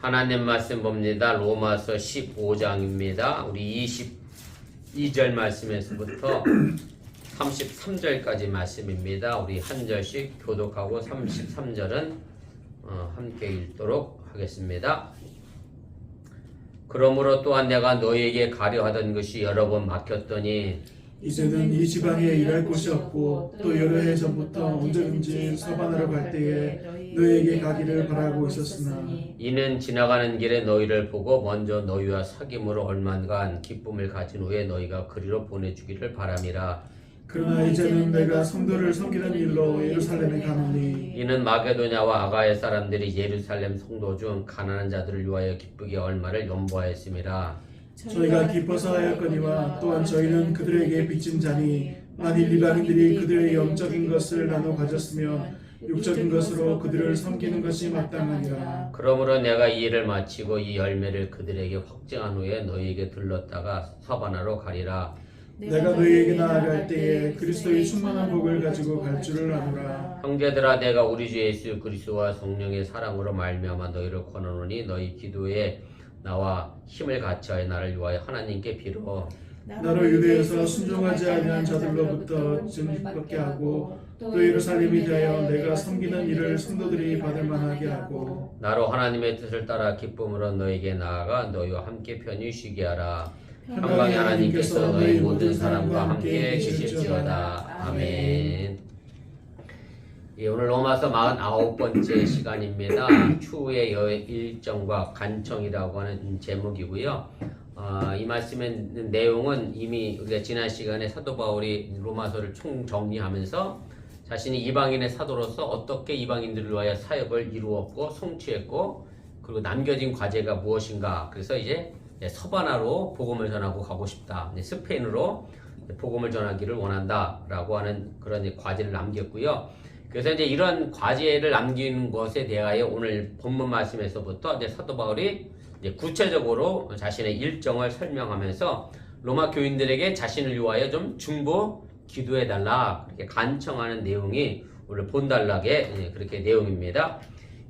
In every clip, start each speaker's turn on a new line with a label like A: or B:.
A: 하나님 말씀 봅니다. 로마서 15장입니다. 우리 22절 말씀에서부터 33절까지 말씀입니다. 우리 한 절씩 교독하고 33절은 함께 읽도록 하겠습니다. 그러므로 또한 내가 너희에게 가려 하던 것이 여러 번 막혔더니
B: 이제는 이 지방에 일할 곳이 없고 또 여러 해 전부터 언제든지 서반하러 갈 때에 너희에게 가기를 바라고 있었으나
A: 이는 지나가는 길에 너희를 보고 먼저 너희와 사귐으로 얼마간 기쁨을 가진 후에 너희가 그리로 보내주기를 바람이라.
B: 그러나 이제는 내가 성도를 섬기는 일로 예루살렘에 가노니
A: 이는 마게도냐와 아가야 사람들이 예루살렘 성도 중 가난한 자들을 위하여 기쁘게 얼마를 연보하였음이라.
B: 저희가 기뻐서 하였거니와 또한 저희는 그들에게 빚진 자니 만일 이방인들이 그들의 영적인 것을 나눠 가졌으면 육적인 것으로 그들을 섬기는 것이 마땅하니라.
A: 그러므로 내가 이 일을 마치고 이 열매를 그들에게 확증한 후에 너희에게 들렀다가 사바나로 가리라.
B: 내가 너희에게 나아갈 때에 그리스도의 충만한 복을 가지고 갈 줄을 아노라.
A: 형제들아, 내가 우리 주 예수 그리스도와 성령의 사랑으로 말미암아 너희를 권하노니 너희 기도에 나와 힘을 같이하여 나를 위하여 하나님께 빌어.
B: 나로 유대에서 순종하지 아니한 자들로부터 증받게 하고 또 예루살렘에 대하여 내가 섬기는 일을 성도들이 받을 만하게 하고
A: 나로 하나님의 뜻을 따라 기쁨으로 너에게 나아가 너희와 함께 편히 쉬게 하라. 평강의 하나님께서 너희 모든 사람과 함께 계실지어다. 아멘. 예, 오늘 로마서 49번째 시간입니다. 추후의 일정과 간청이라고 하는 제목이고요. 이 말씀의 내용은 이미 우리가 지난 시간에 사도 바울이 로마서를 총정리하면서 자신이 이방인의 사도로서 어떻게 이방인들을 위하여 사역을 이루었고 성취했고 그리고 남겨진 과제가 무엇인가. 그래서 이제 서바나로 복음을 전하고 가고 싶다. 스페인으로 복음을 전하기를 원한다라고 하는 그런 과제를 남겼고요. 그래서 이제 이런 과제를 남기는 것에 대하여 오늘 본문 말씀에서부터 이제 사도 바울이 이제 구체적으로 자신의 일정을 설명하면서 로마 교인들에게 자신을 위하여 좀 중보 기도해달라 그렇게 간청하는 내용이 오늘 본달락의 그렇게 내용입니다.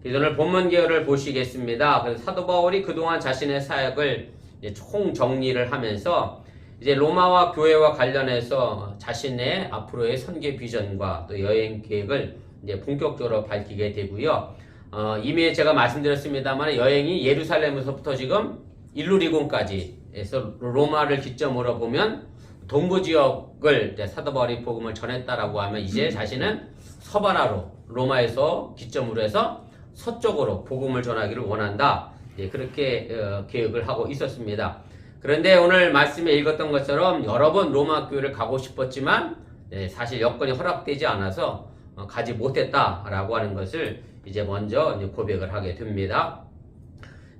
A: 그래서 오늘 본문 계열을 보시겠습니다. 그래서 사도 바울이 그동안 자신의 사역을 이제 총 정리를 하면서 이제 로마와 교회와 관련해서 자신의 앞으로의 선교 비전과 또 여행 계획을 이제 본격적으로 밝히게 되고요. 이미 제가 말씀드렸습니다만 여행이 예루살렘에서부터 지금 일루리곤까지 해서 로마를 기점으로 보면 동부 지역을 이제 사도 바울이 복음을 전했다라고 하면 이제 자신은 서바나로 로마에서 기점으로 해서 서쪽으로 복음을 전하기를 원한다. 그렇게 계획을 하고 있었습니다. 그런데 오늘 말씀에 읽었던 것처럼 여러 번 로마 교회를 가고 싶었지만 사실 여건이 허락되지 않아서 가지 못했다라고 하는 것을 이제 먼저 고백을 하게 됩니다.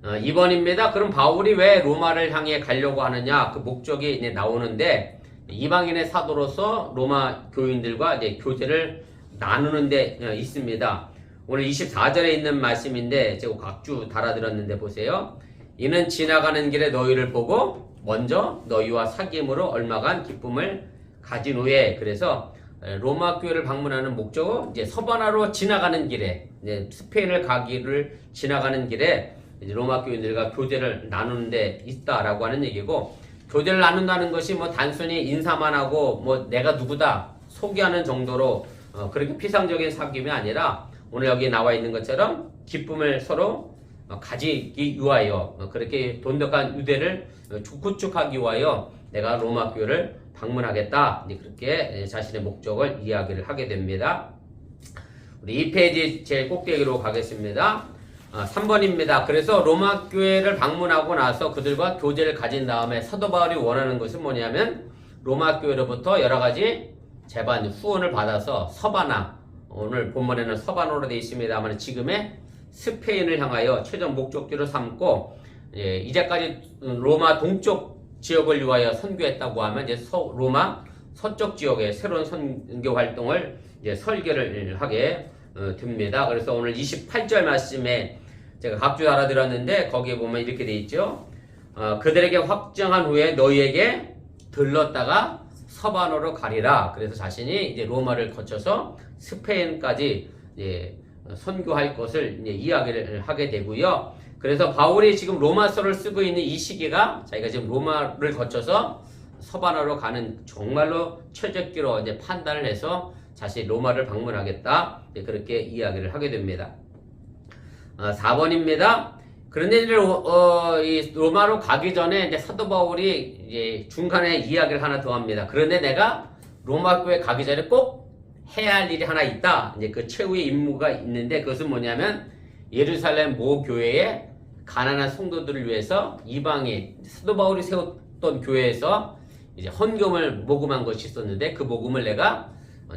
A: 2번입니다. 그럼 바울이 왜 로마를 향해 가려고 하느냐 그 목적이 이제 나오는데 이방인의 사도로서 로마 교인들과 이제 교제를 나누는 데 있습니다. 오늘 24절에 있는 말씀인데 제가 각주 달아들었는데 보세요. 이는 지나가는 길에 너희를 보고 먼저 너희와 사귐으로 얼마간 기쁨을 가진 후에 그래서 로마 교회를 방문하는 목적은 이제 서바나로 지나가는 길에 이제 스페인을 가기를 지나가는 길에 이제 로마 교인들과 교제를 나누는 데 있다라고 하는 얘기고 교제를 나눈다는 것이 뭐 단순히 인사만 하고 뭐 내가 누구다 소개하는 정도로 그렇게 피상적인 사귐이 아니라 오늘 여기 나와 있는 것처럼 기쁨을 서로 가지기 위하여 그렇게 돈독한 유대를 구축하기 위하여 내가 로마 교회를 방문하겠다. 그렇게 자신의 목적을 이야기를 하게 됩니다. 우리 2페이지 제일 꼭대기로 가겠습니다. 3번입니다. 그래서 로마 교회를 방문하고 나서 그들과 교제를 가진 다음에 사도 바울이 원하는 것은 뭐냐면 로마 교회로부터 여러 가지 제반 후원을 받아서 서바나 오늘 본문에는 서바나로 되어 있습니다만 지금의 스페인을 향하여 최종 목적지로 삼고 이제까지 로마 동쪽 지역을 위하여 선교했다고 하면 이제 로마 서쪽 지역의 새로운 선교 활동을 이제 설계를 하게 됩니다. 그래서 오늘 28절 말씀에 제가 각주 알아들었는데 거기에 보면 이렇게 돼 있죠. 그들에게 확정한 후에 너희에게 들렀다가 서바나로 가리라. 그래서 자신이 이제 로마를 거쳐서 스페인까지 이제 선교할 것을 이제 이야기를 하게 되고요. 그래서 바울이 지금 로마서를 쓰고 있는 이 시기가 자기가 지금 로마를 거쳐서 서바나로 가는 정말로 최적기로 이제 판단을 해서 다시 로마를 방문하겠다. 그렇게 이야기를 하게 됩니다. 4번입니다. 그런데 이제 이 로마로 가기 전에 이제 사도 바울이 이제 중간에 이야기를 하나 더 합니다. 그런데 내가 로마 교회 가기 전에 꼭 해야 할 일이 하나 있다. 이제 그 최후의 임무가 있는데 그것은 뭐냐면 예루살렘 모 교회에 가난한 성도들을 위해서 이방인 사도 바울이 세웠던 교회에서 이제 헌금을 모금한 것이 있었는데 그 모금을 내가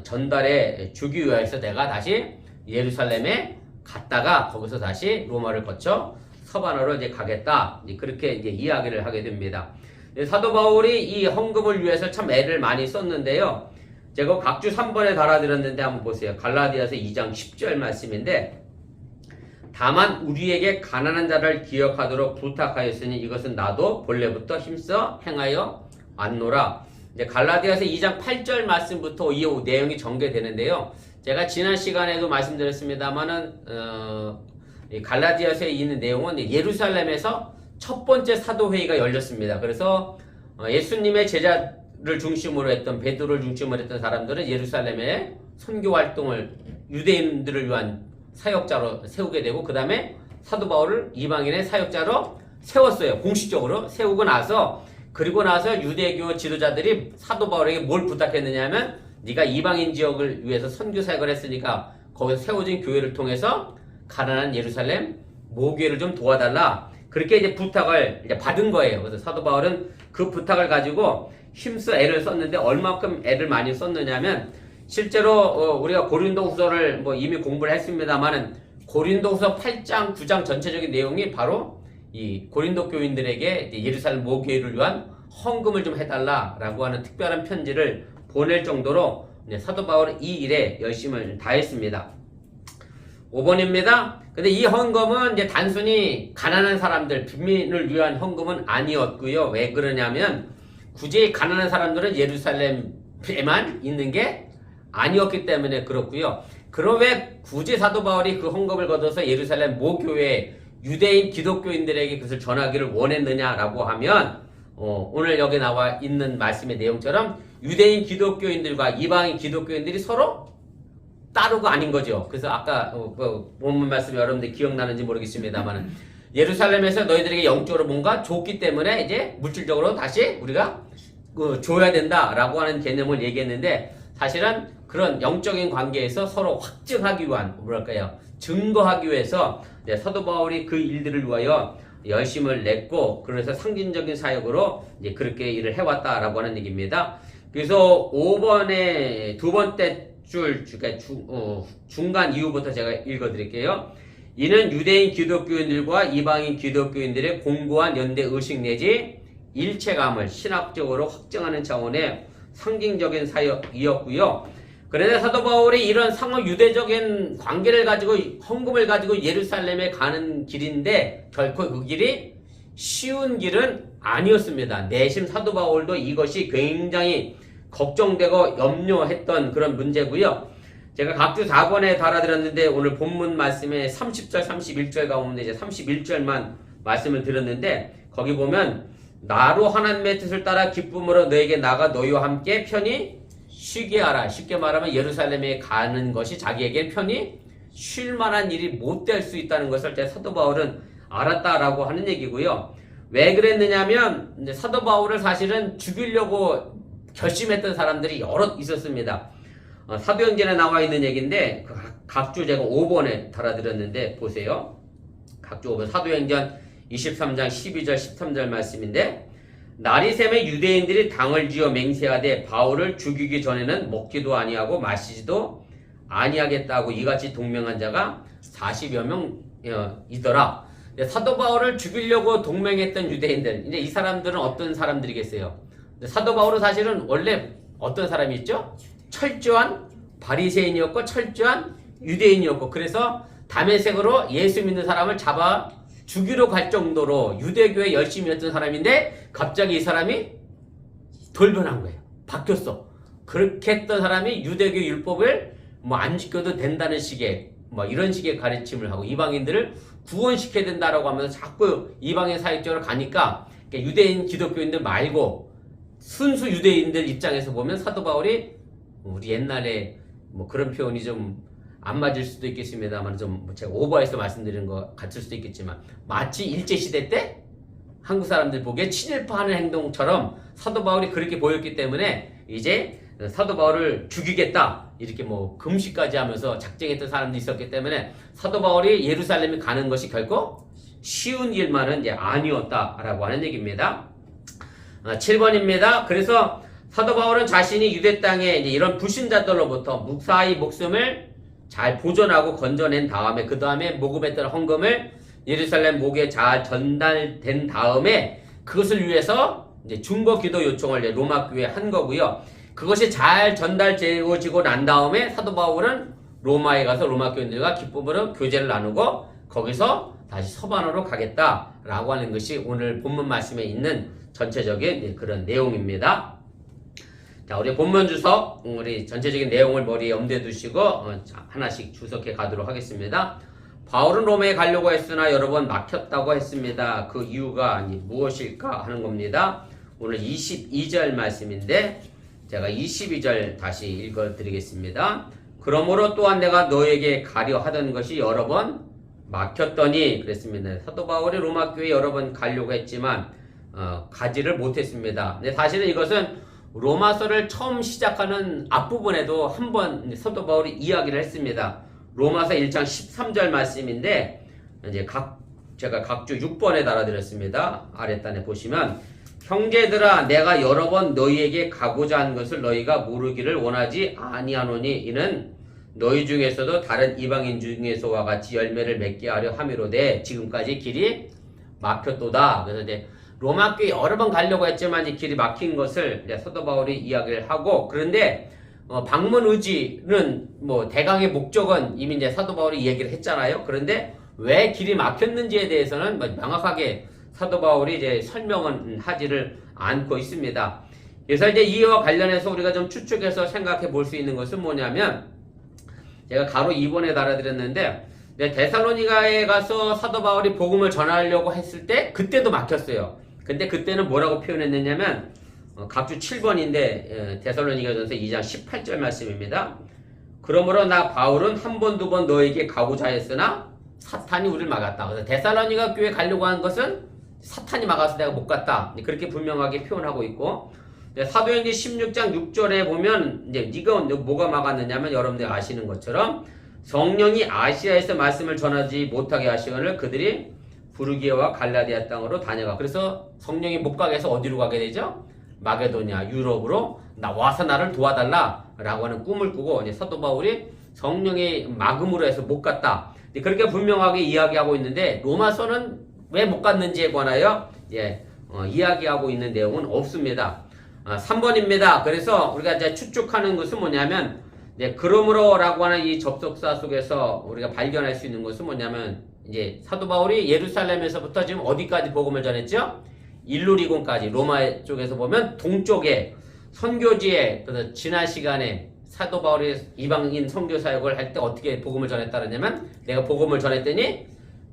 A: 전달해 주기 위해서 내가 다시 예루살렘에 갔다가 거기서 다시 로마를 거쳐 서바나로 이제 가겠다. 이제 그렇게 이제 이야기를 하게 됩니다. 사도 바울이 이 헌금을 위해서 참 애를 많이 썼는데요. 제가 각주 3번에 달아드렸는데 한번 보세요. 갈라디아서 2장 10절 말씀인데 다만 우리에게 가난한 자를 기억하도록 부탁하였으니 이것은 나도 본래부터 힘써 행하여 왔노라. 이제 갈라디아서 2장 8절 말씀부터 이 내용이 전개되는데요. 제가 지난 시간에도 말씀드렸습니다만은 이 갈라디아서에 있는 내용은 예루살렘에서 첫 번째 사도회의가 열렸습니다. 그래서 예수님의 제자를 중심으로 했던 베드로를 중심으로 했던 사람들은 예루살렘에 선교 활동을 유대인들을 위한 사역자로 세우게 되고 그 다음에 사도 바울을 이방인의 사역자로 세웠어요. 공식적으로 세우고 나서 그리고 나서 유대교 지도자들이 사도 바울에게 뭘 부탁했느냐 하면 네가 이방인 지역을 위해서 선교 사역을 했으니까 거기서 세워진 교회를 통해서 가난한 예루살렘 모교회를 좀 도와달라. 그렇게 이제 부탁을 이제 받은 거예요. 그래서 사도 바울은 그 부탁을 힘써 애를 썼는데 얼마큼 애를 많이 썼느냐면 실제로 우리가 고린도후서를 이미 공부를 했습니다만은 고린도후서 8장, 9장 전체적인 내용이 바로 이 고린도 교인들에게 예루살렘 모교회를 위한 헌금을 좀 해달라라고 하는 특별한 편지를 보낼 정도로 사도 바울은 이 일에 열심을 다했습니다. 5번입니다. 근데 이 헌금은 이제 단순히 가난한 사람들, 빈민을 위한 헌금은 아니었고요. 왜 그러냐면 굳이 가난한 사람들은 예루살렘에만 있는 게 아니었기 때문에 그렇고요. 그럼 왜 굳이 사도 바울이 그 헌금을 걷어서 예루살렘 모교회 유대인 기독교인들에게 그것을 전하기를 원했느냐라고 하면 오늘 여기 나와 있는 말씀의 내용처럼 유대인 기독교인들과 이방인 기독교인들이 서로 따로가 아닌 거죠. 그래서 아까 본문 말씀 여러분들 기억나는지 모르겠습니다만 예루살렘에서 너희들에게 영적으로 뭔가 줬기 때문에 이제 물질적으로 다시 우리가 줘야 된다라고 하는 개념을 얘기했는데 사실은 그런 영적인 관계에서 서로 확증하기 위한 증거하기 위해서 사도 바울이 그 일들을 위하여 열심을 냈고 그래서 상징적인 사역으로 이제 그렇게 일을 해왔다라고 하는 얘기입니다. 그래서 5번의 두 번째 줄 중간 이후부터 제가 읽어드릴게요. 이는 유대인 기독교인들과 이방인 기독교인들의 공고한 연대 의식 내지 일체감을 신학적으로 확증하는 차원의 상징적인 사역이었고요. 그런데 사도 바울이 이런 상호 유대적인 관계를 가지고 헌금을 가지고 예루살렘에 가는 길인데 결코 그 길이 쉬운 길은 아니었습니다. 내심 사도 바울도 이것이 굉장히 걱정되고 염려했던 그런 문제고요. 제가 각주 4번에 달아드렸는데 오늘 본문 말씀에 30절, 31절 가운데 이제 31절만 말씀을 드렸는데 거기 보면 나로 하나님의 뜻을 따라 기쁨으로 너에게 나가 너희와 함께 편히 쉬게 하라. 쉽게 말하면 예루살렘에 가는 것이 자기에게 편히 쉴 만한 일이 못 될 수 있다는 것을 사도 바울은 알았다라고 하는 얘기고요. 왜 그랬느냐면 사도 바울을 사실은 죽이려고 결심했던 사람들이 여럿 있었습니다. 사도행전에 나와 있는 얘기인데 각주 제가 5번에 달아드렸는데 보세요. 각주 5번 사도행전 23장 12절 13절 말씀인데 날이 새매 유대인들이 당을 지어 맹세하되 바울을 죽이기 전에는 먹지도 아니하고 마시지도 아니하겠다고 이같이 동맹한 자가 40여 명이더라. 사도 바울을 죽이려고 동맹했던 유대인들, 이제 이 사람들은 어떤 사람들이겠어요? 사도 바울은 사실은 원래 어떤 사람이었죠? 철저한 바리새인이었고 철저한 유대인이었고 그래서 다메섹으로 예수 믿는 사람을 잡아 죽이러 갈 정도로 유대교에 열심히 했던 사람인데 갑자기 이 사람이 돌변한 거예요. 바뀌었어. 그렇게 했던 사람이 유대교 율법을 안 지켜도 된다는 식의 뭐 이런 식의 가르침을 하고 이방인들을 구원시켜야 된다라고 하면서 자꾸 이방인 사역적으로 가니까 유대인 기독교인들 말고 순수 유대인들 입장에서 보면 사도 바울이 우리 옛날에 뭐 그런 표현이 좀 안 맞을 수도 있겠습니다만 좀 제가 오버해서 말씀드리는 것 같을 수도 있겠지만 마치 일제시대 때 한국 사람들 보기에 친일파하는 행동처럼 사도 바울이 그렇게 보였기 때문에 이제 사도 바울을 죽이겠다 이렇게 뭐 금식까지 하면서 작정했던 사람도 있었기 때문에 사도 바울이 예루살렘에 가는 것이 결코 쉬운 일만은 이제 아니었다라고 하는 얘기입니다. 7번입니다. 그래서 사도 바울은 자신이 유대 땅에 이제 이런 불신자들로부터 무사히 목숨을 잘 보존하고 건져낸 다음에 그 다음에 모금했던 헌금을 예루살렘 목에 잘 전달된 다음에 그것을 위해서 이제 중보 기도 요청을 이제 로마 교회에 한 거고요. 그것이 잘 전달되어지고 난 다음에 사도 바울은 로마에 가서 로마 교인들과 기쁨으로 교제를 나누고 거기서 다시 서반으로 가겠다라고 하는 것이 오늘 본문 말씀에 있는 전체적인 그런 내용입니다. 자, 우리 본문 주석, 우리 전체적인 내용을 머리에 염두에 두시고 하나씩 주석해 가도록 하겠습니다. 바울은 로마에 가려고 했으나 여러 번 막혔다고 했습니다. 그 이유가 무엇일까 하는 겁니다. 오늘 22절 말씀인데 제가 22절 다시 읽어드리겠습니다. 그러므로 또한 내가 너에게 가려 하던 것이 여러 번 막혔더니 그랬습니다. 사도 바울이 로마 교회에 여러 번 가려고 했지만 가지를 못했습니다. 근데 사실은 이것은 로마서를 처음 시작하는 앞부분에도 한번 사도 바울이 이야기를 했습니다. 로마서 1장 13절 말씀인데 이제 제가 각주 6번에 달아드렸습니다. 아랫단에 보시면 형제들아 내가 여러 번 너희에게 가고자 한 것을 너희가 모르기를 원하지 아니하노니 이는 너희 중에서도 다른 이방인 중에서와 같이 열매를 맺게 하려 함이로되 지금까지 길이 막혔도다. 그래서 이제 로마 교회 여러 번 가려고 했지만 이 길이 막힌 것을 이제 사도 바울이 이야기를 하고 그런데 방문 의지는 뭐 대강의 목적은 이미 이제 사도 바울이 얘기를 했잖아요. 그런데 왜 길이 막혔는지에 대해서는 명확하게 사도 바울이 이제 설명은 하지를 않고 있습니다. 그래서 이제 이와 관련해서 우리가 좀 추측해서 생각해 볼 수 있는 것은 뭐냐면 제가 가로 2번에 달아드렸는데 데살로니가에 가서 사도 바울이 복음을 전하려고 했을 때 그때도 막혔어요. 근데 그때는 뭐라고 표현했느냐면 각주 7번인데 데살로니가전서 2장 18절 말씀입니다. 그러므로 나 바울은 한 번 두 번 너에게 가고자 했으나 사탄이 우리를 막았다. 그래서 데살로니가 교회 가려고 한 것은 사탄이 막아서 내가 못 갔다. 그렇게 분명하게 표현하고 있고 사도행전 16장 6절에 보면 이제 네가 뭐가 막았느냐면 여러분들 아시는 것처럼 성령이 아시아에서 말씀을 전하지 못하게 하시거늘 그들이 부르기아와 갈라디아 땅으로 다녀가. 그래서 성령이 못 가게 해서 어디로 가게 되죠? 마게도냐 유럽으로 와서 나를 도와달라라고 하는 꿈을 꾸고 이제 사도 바울이 성령의 막음으로 해서 못 갔다. 그렇게 분명하게 이야기하고 있는데 로마서는 왜 못 갔는지에 관하여 이야기하고 있는 내용은 없습니다. 3번입니다. 그래서 우리가 이제 추측하는 것은 뭐냐면 그러므로라고 하는 이 접속사 속에서 우리가 발견할 수 있는 것은 뭐냐면 이제 사도 바울이 예루살렘에서부터 지금 어디까지 복음을 전했죠? 일루리곤까지 로마 쪽에서 보면 동쪽에 선교지에 지난 시간에 사도 바울이 이방인 선교 사역을 할 때 어떻게 복음을 전했다 그러냐면 내가 복음을 전했더니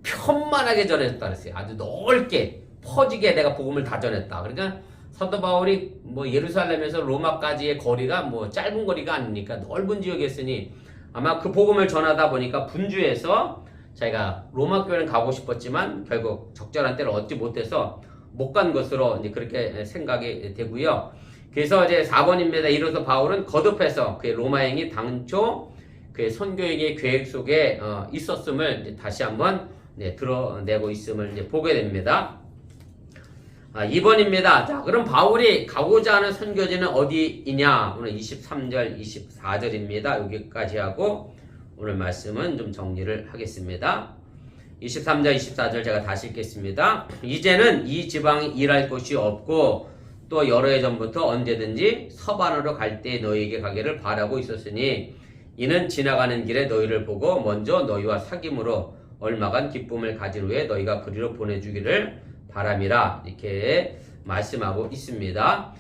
A: 편만하게 전했다 그랬어요. 아주 넓게 퍼지게 내가 복음을 다 전했다. 그러니까 사도 바울이 뭐 예루살렘에서 로마까지의 거리가 뭐 짧은 거리가 아니니까 넓은 지역이었으니 아마 그 복음을 전하다 보니까 분주해서 자기가 로마 교회는 가고 싶었지만 결국 적절한 때를 얻지 못해서 못 간 것으로 이제 그렇게 생각이 되고요. 그래서 이제 4번입니다. 이로써 바울은 거듭해서 그의 로마행이 당초 그의 선교행의 계획 속에 있었음을 이제 다시 한번 드러내고 있음을 이제 보게 됩니다. 2번입니다. 자, 그럼 바울이 가고자 하는 선교지는 어디이냐? 오늘 23절, 24절입니다. 여기까지 하고 오늘 말씀은 좀 정리를 하겠습니다. 23절, 24절 제가 다시 읽겠습니다. 이제는 이 지방이 일할 곳이 없고 또 여러 해 전부터 언제든지 서반으로 갈 때 너희에게 가기를 바라고 있었으니 이는 지나가는 길에 너희를 보고 먼저 너희와 사귐으로 얼마간 기쁨을 가진 후에 너희가 그리로 보내주기를 바람이라 이렇게 말씀하고 있습니다.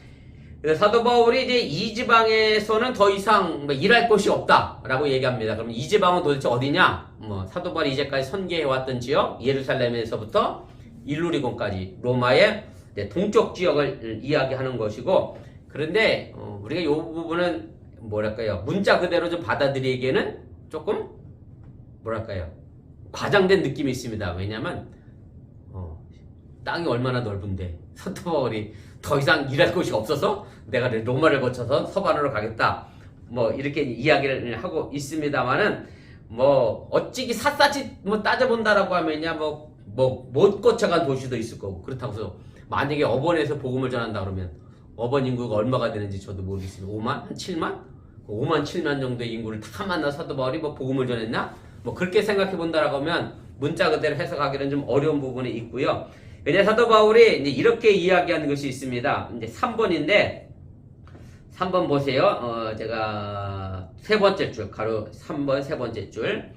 A: 그래서 사도 바울이 이제 이 지방에서는 더 이상 뭐 일할 곳이 없다라고 얘기합니다. 그럼 이 지방은 도대체 어디냐? 뭐 사도 바울이 이제까지 선교해왔던 지역 예루살렘에서부터 일루리곤까지 로마의 동쪽 지역을 이야기하는 것이고, 그런데 우리가 이 부분은 뭐랄까요, 문자 그대로 좀 받아들이기에는 조금 뭐랄까요, 과장된 느낌이 있습니다. 왜냐하면 땅이 얼마나 넓은데 사도 바울이 더 이상 일할 곳이 없어서 내가 로마를 거쳐서 서반으로 가겠다, 뭐 이렇게 이야기를 하고 있습니다만은, 뭐 어찌기 샅샅이 뭐 따져본다라고 하면야 뭐 못 거쳐간 도시도 있을 거고, 그렇다고 해서 만약에 어번에서 복음을 전한다 그러면 어번 인구가 얼마가 되는지 저도 모르겠습니다. 5만? 7만? 5만 7만 정도의 인구를 다 만나 사도 바울이 뭐 복음을 전했나? 뭐 그렇게 생각해 본다라고 하면 문자 그대로 해석하기는 좀 어려운 부분이 있고요. 왜냐 사도 바울이 이제 이렇게 이야기하는 것이 있습니다. 이제 3번인데 3번 보세요. 제가 세 번째 줄, 가로 3번 세 번째 줄.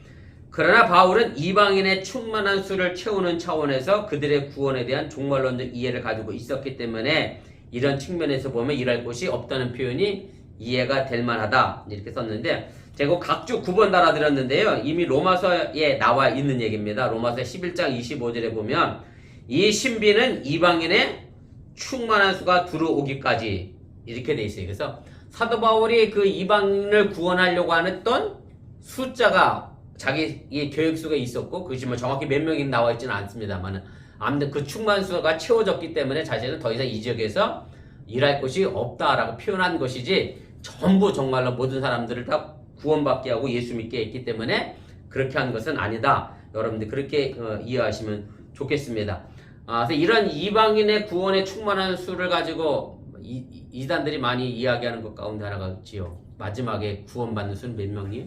A: 그러나 바울은 이방인의 충만한 수를 채우는 차원에서 그들의 구원에 대한 종말론적 이해를 가지고 있었기 때문에 이런 측면에서 보면 일할 곳이 없다는 표현이 이해가 될 만하다, 이렇게 썼는데, 제가 각주 9번 달아드렸는데요. 이미 로마서에 나와 있는 얘기입니다. 로마서 11장 25절에 보면 이 신비는 이방인의 충만한 수가 들어오기까지, 이렇게 돼 있어요. 그래서 사도 바울이 그 이방인을 구원하려고 했던 숫자가 자기의 계획수가 있었고, 그것이 뭐 정확히 몇 명이 나와 있지는 않습니다만, 아무튼 그 충만수가 채워졌기 때문에 자신은 더 이상 이 지역에서 일할 곳이 없다라고 표현한 것이지, 전부 정말로 모든 사람들을 다 구원받게 하고 예수 믿게 했기 때문에 그렇게 한 것은 아니다. 여러분들 그렇게 이해하시면 좋겠습니다. 그래서 이런 이방인의 구원에 충만한 수를 가지고 이단들이 많이 이야기하는 것 가운데 하나가 있지요. 마지막에 구원받는 수는 몇 명이에요?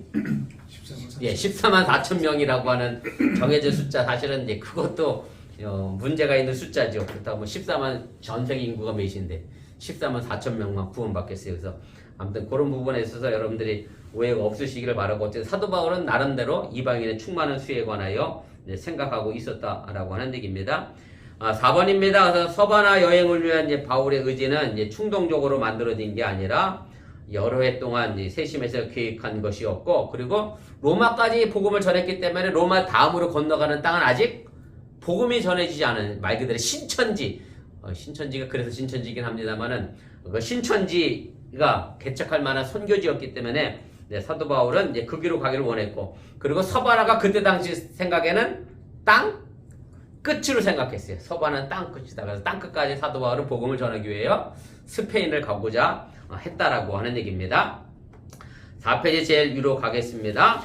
A: 14만 4천 명이라고 하는 정해진 숫자. 사실은 이제 그것도 문제가 있는 숫자죠. 그렇다고 뭐 14만 전세계 인구가 몇인데 14만 4천 명만 구원받겠어요. 그래서 아무튼 그런 부분에 있어서 여러분들이 오해가 없으시기를 바라고, 어쨌든 사도 바울은 나름대로 이방인의 충만한 수에 관하여 생각하고 있었다라고 하는 얘기입니다. 4번입니다. 그래서 서바나 여행을 위한 이제 바울의 의지는 이제 충동적으로 만들어진 게 아니라 여러 해 동안 이제 세심해서 계획한 것이었고, 그리고 로마까지 복음을 전했기 때문에 로마 다음으로 건너가는 땅은 아직 복음이 전해지지 않은 말 그대로 신천지, 신천지가 그래서 신천지이긴 합니다만은 그 신천지가 개척할 만한 선교지였기 때문에 사도 바울은 이제 그 길로 가기를 원했고, 그리고 서바나가 그때 당시 생각에는 땅 끝으로 생각했어요. 서바나는 땅 끝이다. 그래서 땅 끝까지 사도 바울은 복음을 전하기 위해요 스페인을 가고자 했다라고 하는 얘기입니다. 4페이지 제일 위로 가겠습니다.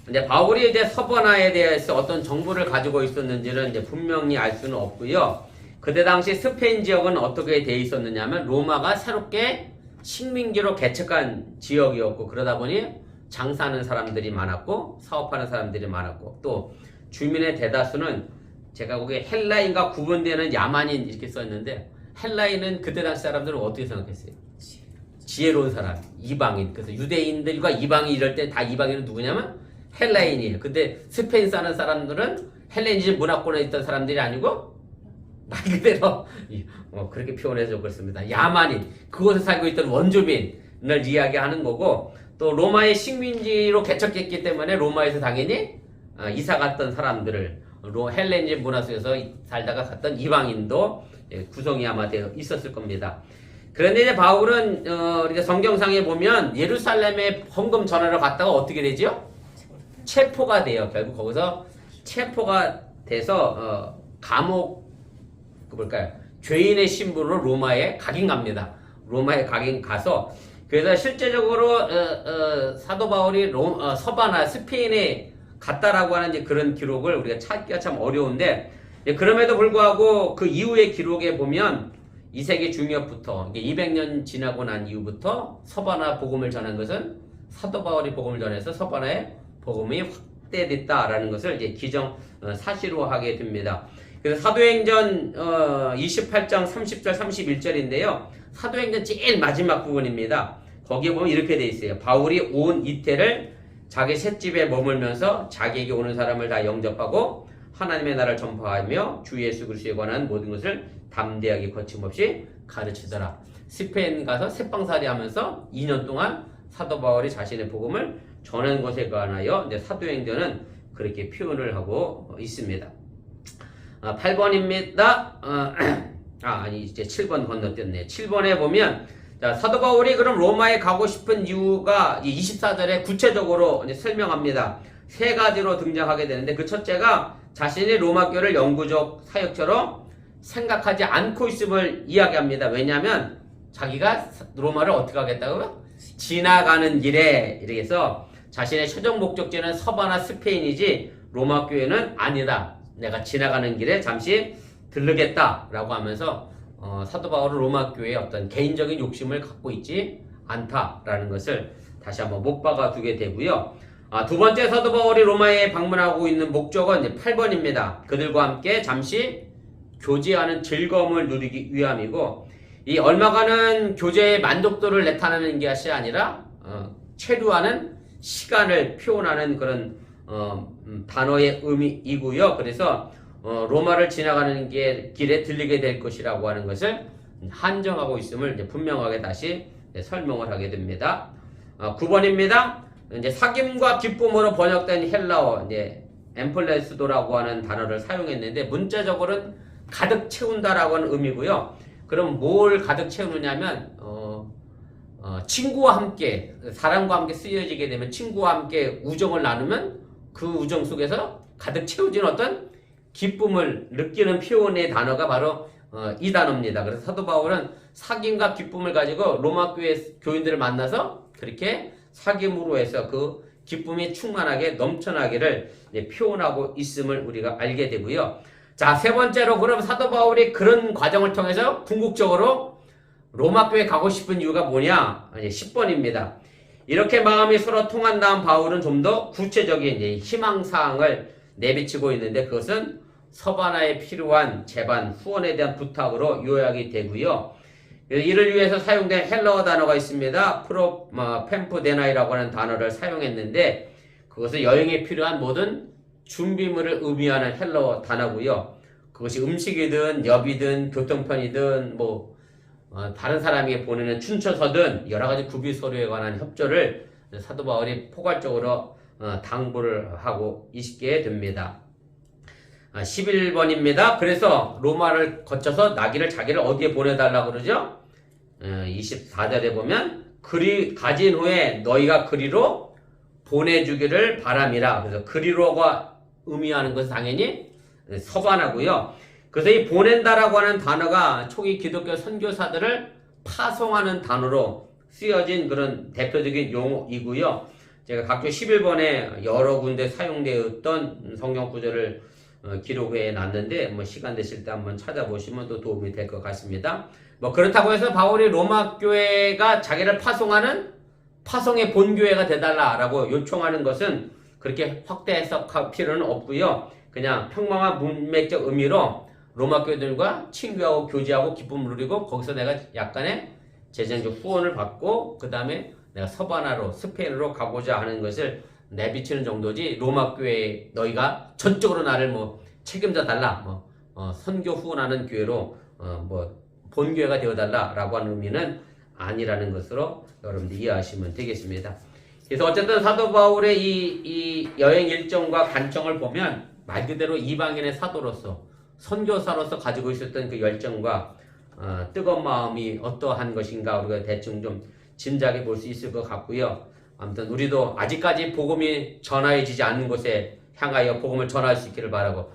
A: 이제 바울이 이제 서바나에 대해서 어떤 정보를 가지고 있었는지는 이제 분명히 알 수는 없고요. 그때 당시 스페인 지역은 어떻게 돼 있었느냐면 로마가 새롭게 식민지로 개척한 지역이었고, 그러다 보니 장사하는 사람들이 많았고 사업하는 사람들이 많았고, 또 주민의 대다수는 제가 보기에 헬라인과 구분되는 야만인 이렇게 썼는데, 헬라인은 그때 당시 사람들은 어떻게 생각했어요? 지혜로운 사람, 이방인. 그래서 유대인들과 이방인 이럴 때 다 이방인은 누구냐면 헬라인이에요. 근데 스페인 사는 사람들은 헬레니즘 문화권에 있던 사람들이 아니고 말 그대로 그렇게 표현해서 그렇습니다. 야만인, 그곳에 살고 있던 원주민을 이야기하는 거고, 또 로마의 식민지로 개척했기 때문에 로마에서 당연히 이사 갔던 사람들을 헬레니즘 문화 속에서 살다가 갔던 이방인도 구성이 아마 되어 있었을 겁니다. 그런데 이제 바울은 우리가 성경상에 보면 예루살렘에 헌금 전하러 갔다가 어떻게 되죠? 체포가 돼요. 결국 거기서 체포가 돼서 감옥, 뭘까요? 죄인의 신분으로 로마에 각인 갑니다. 로마에 각인 가서, 그래서 실제적으로 사도 바울이 서바나 스페인에 갔다라고 하는 이제 그런 기록을 우리가 찾기가 참 어려운데, 그럼에도 불구하고 그 이후의 기록에 보면 2세기 중엽부터 200년 지나고 난 이후부터 서바나 복음을 전한 것은 사도 바울이 복음을 전해서 서바나의 복음이 확대됐다라는 것을 이제 기정 사실화하게 됩니다. 그래서 사도행전 28장 30절 31절인데요. 사도행전 제일 마지막 부분입니다. 거기에 보면 이렇게 돼 있어요. 바울이 온 이태를 자기 셋집에 머물면서 자기에게 오는 사람을 다 영접하고 하나님의 나라를 전파하며 주 예수 그리스도에 관한 모든 것을 담대하게 거침없이 가르치더라. 스페인 가서 새빵살이 하면서 2년 동안 사도 바울이 자신의 복음을 전한 것에 관하여 이제 사도행전은 그렇게 표현을 하고 있습니다. 8번입니다. 아니 이제 7번 건너뛰었네. 7번에 보면 자, 사도 바울이 그럼 로마에 가고 싶은 이유가 24절에 구체적으로 이제 설명합니다. 세 가지로 등장하게 되는데 그 첫째가 자신이 로마 교를 영구적 사역처럼 생각하지 않고 있음을 이야기합니다. 왜냐하면 자기가 로마를 어떻게 하겠다고요? 지나가는 길에 이렇게 해서 자신의 최종 목적지는 서바나 스페인이지 로마 교회는 아니다. 내가 지나가는 길에 잠시 들르겠다라고 하면서 사도 바울은 로마 교회에 어떤 개인적인 욕심을 갖고 있지 않다라는 것을 다시 한번 못 박아 두게 되고요. 두 번째 사도 바울이 로마에 방문하고 있는 목적은 이제 8번입니다. 그들과 함께 잠시 교제하는 즐거움을 누리기 위함이고 이 얼마간은 교제의 만족도를 나타내는 것이 아니라 체류하는 시간을 표현하는 그런 단어의 의미이고요. 그래서 로마를 지나가는 길에 들리게 될 것이라고 하는 것을 한정하고 있음을 이제 분명하게 다시 설명을 하게 됩니다. 9번입니다. 이제 사귐과 기쁨으로 번역된 헬라어 이제 엠플레스도라고 하는 단어를 사용했는데 문자적으로는 가득 채운다라고 하는 의미고요. 그럼 뭘 가득 채우느냐면 친구와 함께 사람과 함께 쓰여지게 되면 친구와 함께 우정을 나누면 그 우정 속에서 가득 채워진 어떤 기쁨을 느끼는 표현의 단어가 바로 이 단어입니다. 그래서 사도 바울은 사귐과 기쁨을 가지고 로마 교회 교인들을 만나서 그렇게 사귐으로 해서 그 기쁨이 충만하게 넘쳐나기를 표현하고 있음을 우리가 알게 되고요. 자, 세 번째로 그럼 사도 바울이 그런 과정을 통해서 궁극적으로 로마 교회에 가고 싶은 이유가 뭐냐? 10번입니다. 이렇게 마음이 서로 통한 다음 바울은 좀 더 구체적인 희망사항을 내비치고 있는데 그것은 서바나에 필요한 제반, 후원에 대한 부탁으로 요약이 되고요. 이를 위해서 사용된 헬라어 단어가 있습니다. 펜푸데나이라고 하는 단어를 사용했는데 그것은 여행에 필요한 모든 준비물을 의미하는 헬라어 단어고요. 그것이 음식이든 엽이든 교통편이든 다른 사람에게 보내는 춘처서든 여러 가지 구비 서류에 관한 협조를 사도 바울이 포괄적으로 당부를 하고 있게 됩니다. 11번입니다. 그래서 로마를 거쳐서 나귀를 자기를 어디에 보내달라고 그러죠? 24절에 보면 그리 가진 후에 너희가 그리로 보내주기를 바람이라. 그래서 그리로가 의미하는 것은 당연히 서바나고요. 그래서 이 보낸다라고 하는 단어가 초기 기독교 선교사들을 파송하는 단어로 쓰여진 그런 대표적인 용어이고요. 제가 각종 11번에 여러 군데 사용되었던 성경 구절을 기록해 놨는데 시간 되실 때 한번 찾아보시면 또 도움이 될 것 같습니다. 그렇다고 해서 바울이 로마 교회가 자기를 파송하는 파송의 본교회가 되달라라고 요청하는 것은 그렇게 확대 해석할 필요는 없고요. 그냥 평범한 문맥적 의미로 로마 교회들과 친교하고 교제하고 기쁨을 누리고 거기서 내가 약간의 재정적 후원을 받고 그 다음에 내가 서바나로 스페인으로 가고자 하는 것을 내비치는 정도지 로마 교회에 너희가 전적으로 나를 책임져 달라 선교 후원하는 교회로 본교회가 되어달라 라고 하는 의미는 아니라는 것으로 여러분들 이해하시면 되겠습니다. 그래서 어쨌든 사도 바울의 이 여행 일정과 관청을 보면 말 그대로 이방인의 사도로서 선교사로서 가지고 있었던 그 열정과 뜨거운 마음이 어떠한 것인가 우리가 대충 좀 짐작해 볼 수 있을 것 같고요. 아무튼 우리도 아직까지 복음이 전하여지지 않는 곳에 향하여 복음을 전할 수 있기를 바라고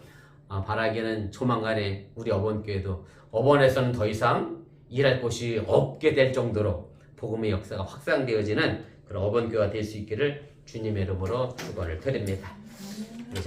A: 바라기는 조만간에 우리 어번교회도 어번에서는 더 이상 일할 곳이 없게 될 정도로 복음의 역사가 확산되어지는 그런 어번교회가 될 수 있기를 주님의 이름으로 축원을 드립니다.